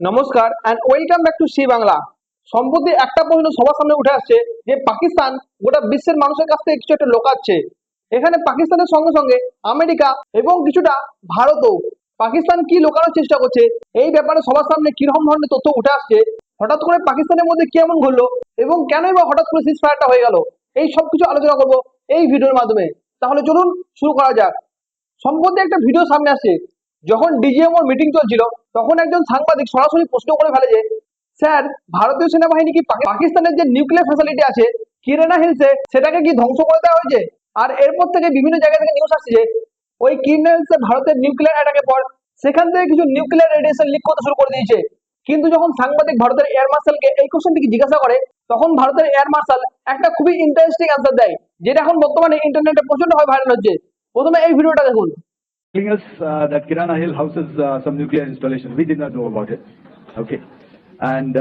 নমস্কার and welcome back to C Bangla. সম্প্রতি একটা প্রশ্ন সবার সামনে উঠে আসছে যে পাকিস্তান গোটা বিশ্বের মানুষের কাছ থেকে কিছু একটা লোকাচ্ছে। এখানে পাকিস্তানের সঙ্গে সঙ্গে আমেরিকা এবং কিছুটা ভারতও পাকিস্তান কি লোকানোর চেষ্টা করছে, এই ব্যাপারে সবার সামনে কিরকম ধরনের তথ্য উঠে আসছে, হঠাৎ করে পাকিস্তানের মধ্যে কি এমন ঘটলো এবং কেনই বা হঠাৎ করে সিজ ফায়ারটা হয়ে গেল, এই সব কিছু আলোচনা করবো এই ভিডিওর মাধ্যমে। তাহলে চলুন শুরু করা যাক। সম্প্রতি একটা ভিডিও সামনে আসে, যখন ডিজিএমওর মিটিং চলছিল তখন একজন সাংবাদিক সরাসরি প্রশ্ন করে ফেলে যে স্যার, ভারতীয় সেনাবাহিনী কি পাকিস্তানের যে নিউক্লিয়ার ফ্যাসিলিটি আছে কিরানা হিলসে সেটাকে কি ধ্বংস করে দেওয়া হয়েছে? আর এরপর থেকে বিভিন্ন জায়গা থেকে নিউজ আসছে যে ওই কিরানা হিলসে ভারতের নিউক্লিয়ার অ্যাটাকের পর সেখান থেকে কিছু নিউক্লিয়ার রেডিয়েশন লিক করতে শুরু করে দিয়েছে। কিন্তু যখন সাংবাদিক ভারতের এয়ার মার্শালকে এই কোশ্চেনটিকে জিজ্ঞাসা করে, তখন ভারতের এয়ার মার্শাল একটা খুবই ইন্টারেস্টিং অ্যান্সার দেয়, যেটা এখন বর্তমানে ইন্টারনেটে প্রচন্ড ভাবে ভাইরাল হচ্ছে। প্রথমে এই ভিডিওটা দেখুন। Telling us that Kirana Hill houses some nuclear installation. We did not know about it. Okay. And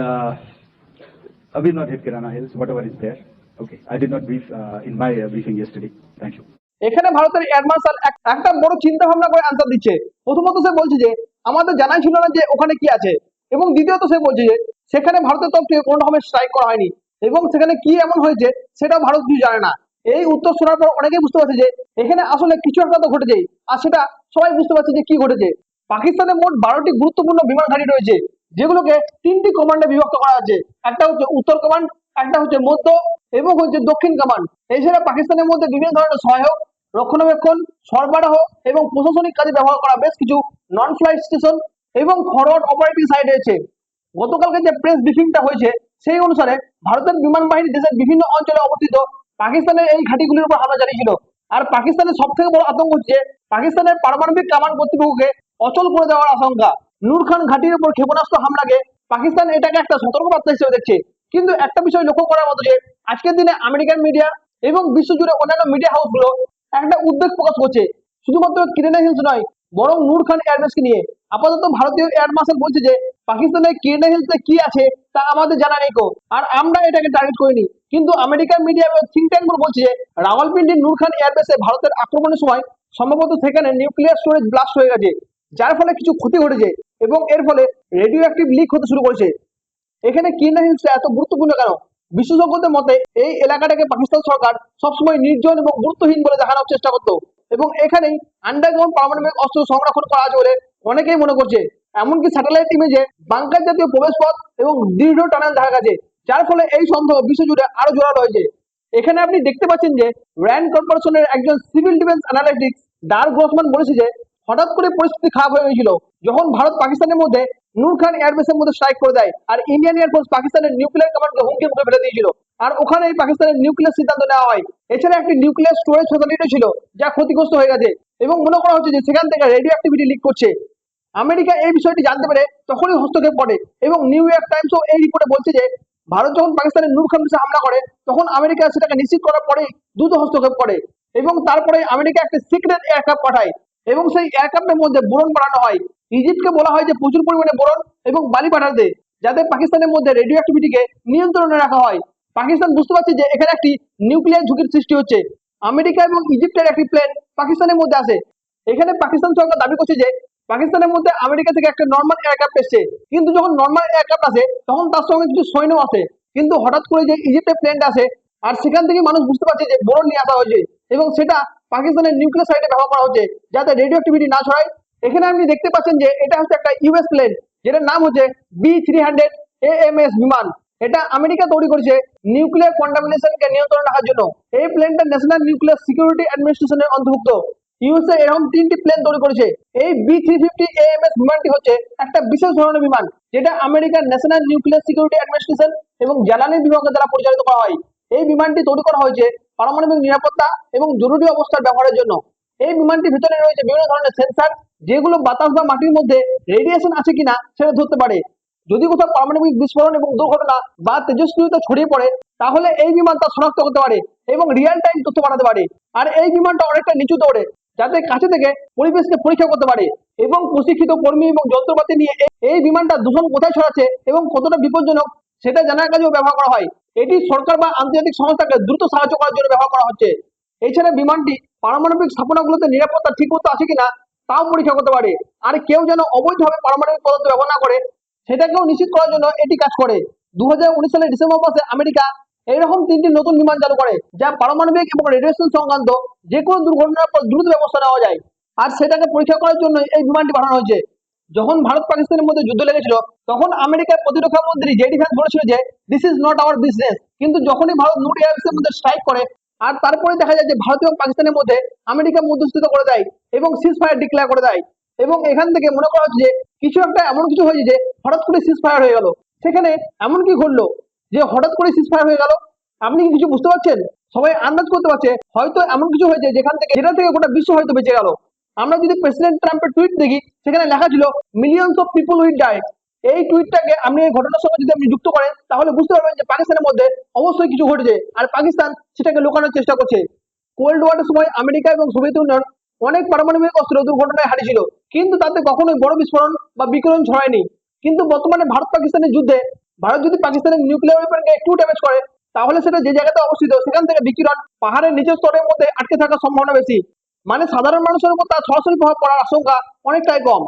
we'll not hit Kirana Hills, whatever is there. Okay. I did not brief in my briefing yesterday. Thank you. এখানে ভারতের air marshal একটা বড় চিন্তা ভাবনা করে answer দিচ্ছে। প্রথমত সে বলছে যে আমাদের জানাই ছিল না যে ওখানে কি আছে, এবং দ্বিতীয়ত সে বলছে যে সেখানে ভারতের তরফ থেকে কোনো রকমের স্ট্রাইক করা হয়নি এবং সেখানে কি এমন হয়েছে সেটা ভারত কিছু জানে না। এই উত্তর শোনার পর অনেকেই বুঝতে পারছে যে এখানে আসলে কিছু একটা তো ঘটেছে, আর সেটা সবাই বুঝতে পারছে যে কি ঘটেছে। পাকিস্তানে মোট 12টি গুরুত্বপূর্ণ বিমান ঘাঁটি রয়েছে, যেগুলোকে 3টি কমান্ডে বিভক্ত করা আছে। একটা হচ্ছে উত্তর কমান্ড, একটা হচ্ছে মধ্য এবং হচ্ছে দক্ষিণ কমান্ড। এছাড়া পাকিস্তানের মধ্যে বিভিন্ন ধরনের সহায়ক, রক্ষণাবেক্ষণ, সরবরাহ এবং প্রশাসনিক কাজে ব্যবহার করা বেশ কিছু নন ফ্লাইট স্টেশন এবং ফরওয়ার্ড অপারেটিং সাইট রয়েছে। গতকালকে যে প্রেস ব্রিফিংটা হয়েছে সেই অনুসারে ভারতের বিমান বাহিনী দেশের বিভিন্ন অঞ্চলে অবস্থিত পাকিস্তানের এই ঘাঁটিগুলির উপর হামলা চালিয়েছিল। আর পাকিস্তানের সব থেকে বড় আতঙ্ক হচ্ছে পাকিস্তানের পারমাণবিক কামান কর্তৃপক্ষকে অচল করে দেওয়ার আশঙ্কা। নূর খান ঘাঁটির উপর ক্ষেপণাস্ত্র হামলাকে পাকিস্তান এটাকে একটা সতর্কবার্তা হিসেবে দেখছে। কিন্তু একটা বিষয় লক্ষ্য করার মতো যে আজকের দিনে আমেরিকান মিডিয়া এবং বিশ্বজুড়ে অন্যান্য মিডিয়া হাউসগুলো একটা উদ্বেগ প্রকাশ করছে, শুধুমাত্র কিরানা হিলস নয় বরং নূর খান এয়ারবেসকে নিয়ে। আপাতত ভারতীয় এয়ার মার্শাল বলছে যে পাকিস্তানের কিরানা হিলসে কি আছে তা আমাদের জানা নেই, আর আমরা এটাকে টার্গেট করিনি। কিন্তু আমেরিকান মিডিয়া এবং থিঙ্ক ট্যাঙ্কগুলো বলছে যে রাওয়ালপিন্ডির নূর খান এয়ারবেসে ভারতের আক্রমণের সময় সম্ভবত সেখানে নিউক্লিয়ার স্টোরেজ ব্লাস্ট হয়ে গেছে, যার ফলে কিছু ক্ষতি ঘটেছে এবং এর ফলে রেডিও অ্যাক্টিভ লিক হতে শুরু করেছে। এখানে কিরানা হিলসটা এত গুরুত্বপূর্ণ কেন? বিশেষজ্ঞদের মতে এই এলাকাটাকে পাকিস্তান সরকার সবসময় নির্জন এবং গুরুত্বহীন বলে দেখানোর চেষ্টা করতো, এবং এখানেই আন্ডারগ্রাউন্ড পারমাণবিক অস্ত্র সংরক্ষণ করা আছে বলে অনেকেই মনে করছে। এমনকি স্যাটেলাইট ইমেজে বাংকার জাতীয় প্রবেশপথ এবং দৃঢ় টানেল দেখা গেছে, যার ফলে এই সন্দেহ বিশ্বজুড়ে আরো জোরালো হয়েছে। এখানে আপনি দেখতে পাচ্ছেন যে র্যান্ড কর্পোরেশনের একজন সিভিল ডিফেন্স অ্যানালিটিক্স ডার গ্রসমান বলেছে যে হঠাৎ করে পরিস্থিতি খারাপ হয়ে গেছিল যখন ভারত পাকিস্তানের মধ্যে নূর খান এয়ারবেসের মধ্যে স্ট্রাইক করে দেয়, আর ইন্ডিয়ান এয়ারফোর্স পাকিস্তানের নিউক্লিয়ার কমান্ডকে হুমকির মুখে ফেলে দিয়েছিল। আর ওখানেই পাকিস্তানের নিউক্লিয়ার সিদ্ধান্ত নেওয়া হয়। এছাড়া একটি নিউক্লিয়ার স্টোরেজ ফ্যাসিলিটি ছিল যা ক্ষতিগ্রস্ত হয়ে গেছে এবং মনে করা হচ্ছে যে সেখান থেকে রেডিও অ্যাক্টিভিটি লিক করছে। আমেরিকা এই বিষয়টি জানতে পেরে তখনই হস্তক্ষেপ করে, এবং নিউ ইয়র্ক টাইমসও এই রিপোর্টে বলছে যে ভারত যখন পাকিস্তানের নূর খান বেসে হামলা করে তখন আমেরিকা সেটাকে নিশ্চিত করার পরেই দ্রুত হস্তক্ষেপ করে, এবং তারপরে আমেরিকা একটা সিক্রেট এয়ারক্রাফট পাঠায় এবং সেই এয়ারক্রাফটের মধ্যে বোরন পাঠানো হয়। ইজিপ্টকে বলা হয় যে প্রচুর পরিমাণে বোরন এবং বালি পাঠাতে, যাতে পাকিস্তানের মধ্যে রেডিও অ্যাক্টিভিটিকে নিয়ন্ত্রণে রাখা হয়। পাকিস্তান বুঝতে পারছে যে এখানে একটি নিউক্লিয়ার ঝুঁকির সৃষ্টি হচ্ছে। আমেরিকা এবং ইজিপ্টের একটি প্লেন পাকিস্তানের মধ্যে আসে। এখানে পাকিস্তান সরকার দাবি করছে যে পাকিস্তানের মধ্যে আমেরিকা থেকে একটা নর্মাল এয়ারক্রাফট এসছে, কিন্তু যখন নর্মাল এয়ারক্রাফট আসে তখন তার সঙ্গে কিছু সৈন্য আসে। কিন্তু হঠাৎ করে যে ইজিপ্টের প্লেনটা আসে, আর সেখান থেকে মানুষ বুঝতে পারছে যে বোরন নিয়ে আসা হয়েছে এবং সেটা পাকিস্তানের নিউক্লিয়ার সাইটে ব্যবহার করা হচ্ছে যাতে রেডিও অ্যাক্টিভিটি না ছড়ায়। এখানে আপনি দেখতে পাচ্ছেন যে এটা হচ্ছে একটা ইউএস প্লেন, যেটার নাম হচ্ছে B-300 AMS বিমান। এটা আমেরিকা তৈরি করেছে নিউক্লিয়ার কন্টামিনেশনকে নিয়ন্ত্রণ রাখার জন্য। এই প্লেনটা ন্যাশনাল নিউক্লিয়ার সিকিউরিটি অ্যাডমিনিস্ট্রেশনের অন্তর্ভুক্ত। ইউএসএ এরকম 3টি প্লেন তৈরি করেছে। এই B-350 AMS বিমানটি হচ্ছে একটা বিশেষ ধরনের বিমান, যেটা আমেরিকার ন্যাশনাল নিউক্লিয়ার সিকিউরিটি অ্যাডমিনিস্ট্রেশন এবং জ্বালানি বিভাগের দ্বারা পরিচালিত করা হয়। এই বিমানটি তৈরি করা হয়েছে পারমাণবিক নিরাপত্তা এবং জরুরি অবস্থার ব্যবহারের জন্য। এই বিমানটির ভিতরে রয়েছে বিভিন্ন ধরনের সেন্সার, যেগুলো বাতাস বা মাটির মধ্যে রেডিয়েশন আছে কিনা সেটা ধরতে পারে। যদি কোথাও পারমাণবিক বিস্ফোরণ এবং দুর্ঘটনা বা তেজস্ক্রিয়তা ছড়িয়ে পড়ে, তাহলে এই বিমান তা শনাক্ত করতে পারে এবং রিয়েল টাইম তথ্য পাঠাতে পারে। আর এই বিমানটা অনেকটা নিচুতে ওড়ে, যাতে কাছে থেকে পরিবেশকে পরীক্ষা করতে পারে, এবং প্রশিক্ষিত কর্মী এবং যন্ত্রপাতি নিয়ে এই বিমানটা দূষণ কোথায় ছড়াচ্ছে এবং কতটা বিপজ্জনক সেটা জানার কাজেও ব্যবহার করা হয়। এটি সরকার বা আন্তর্জাতিক সংস্থাকে দ্রুত সাহায্য করার জন্য ব্যবহার করা হচ্ছে। এছাড়া বিমানটি পারমাণবিক স্থাপনাগুলোতে নিরাপত্তা ঠিক মতো আছে কিনা তাও পরীক্ষা করতে পারে। আর কেউ যেন অবৈধভাবে পারমাণবিক পদার্থ ব্যবহার না করে সেটাকেও নিশ্চিত করার জন্য এটি কাজ করে। 2019 সালের ডিসেম্বর মাসে আমেরিকা এইরকম 3টি নতুন বিমান চালু করে, যা পারমাণবিক এবং রেডিয়েশন সংক্রান্ত যে কোনো দুর্ঘটনার পর দ্রুত ব্যবস্থা নেওয়া যায়। আর সেটাকে পরীক্ষা করার জন্য এই বিমানটি পাঠানো হয়েছে। যখন ভারত পাকিস্তানের মধ্যে যুদ্ধ লেগেছিল, তখন আমেরিকার প্রতিরক্ষা মন্ত্রী জেডি ভ্যান্স বলেছিল যে this is not our business. কিন্তু যখনই ভারত নুট এয়ারবেসের মধ্যে স্ট্রাইক করে, আর তারপরে দেখা যায় যে ভারত এবং পাকিস্তানের মধ্যে আমেরিকা মধ্যস্থতা করে দেয় এবং সিজ ফায়ার ডিক্লেয়ার করে দেয়। এবং এখান থেকে মনে করা হচ্ছে যে কিছু একটা এমন কিছু হয়েছে যে হঠাৎ করে সিজ ফায়ার হয়ে গেল। সেখানে এমন কি ঘটলো যে হঠাৎ করে সিজ ফায়ার হয়ে গেল? আপনি কি কিছু বুঝতে পারছেন? সবাই আন্দাজ করতে পারছে হয়তো এমন কিছু হয়েছে যেটা থেকে গোটা বিশ্ব হয়তো বেঁচে গেল। আমরা যদি প্রেসিডেন্ট ট্রাম্পের টুইট দেখি, সেখানে লেখা ছিল millions of people will die. এই টুইটটাকে আপনি এই ঘটনার সঙ্গে যদি আপনি যুক্ত করেন, তাহলে বুঝতে পারবেন যে পাকিস্তানের মধ্যে অবশ্যই কিছু ঘটেছে, আর পাকিস্তান সেটাকে লুকানোর চেষ্টা করছে। কোল্ড ওয়ারের সময় আমেরিকা এবং সোভিয়েত ইউনিয়ন অনেক পারমাণবিক অস্ত্র দুর্ঘটনায় হারিয়েছিল, কিন্তু তাতে কখনোই বড় বিস্ফোরণ বা বিকিরণ ছড়ায়নি। কিন্তু বর্তমানে ভারত পাকিস্তানের যুদ্ধে ভারত যদি পাকিস্তানের নিউক্লিয়ার ওয়েপনকে একটু ড্যামেজ করে, তাহলে সেটা যে জায়গাতে অবস্থিত সেখান থেকে বিকিরণ পাহাড়ের নিচের স্তরের মধ্যে আটকে থাকার সম্ভাবনা বেশি। মানে সাধারণ মানুষের উপর তার সরাসরি প্রভাব পড়ার আশঙ্কা অনেকটাই কম।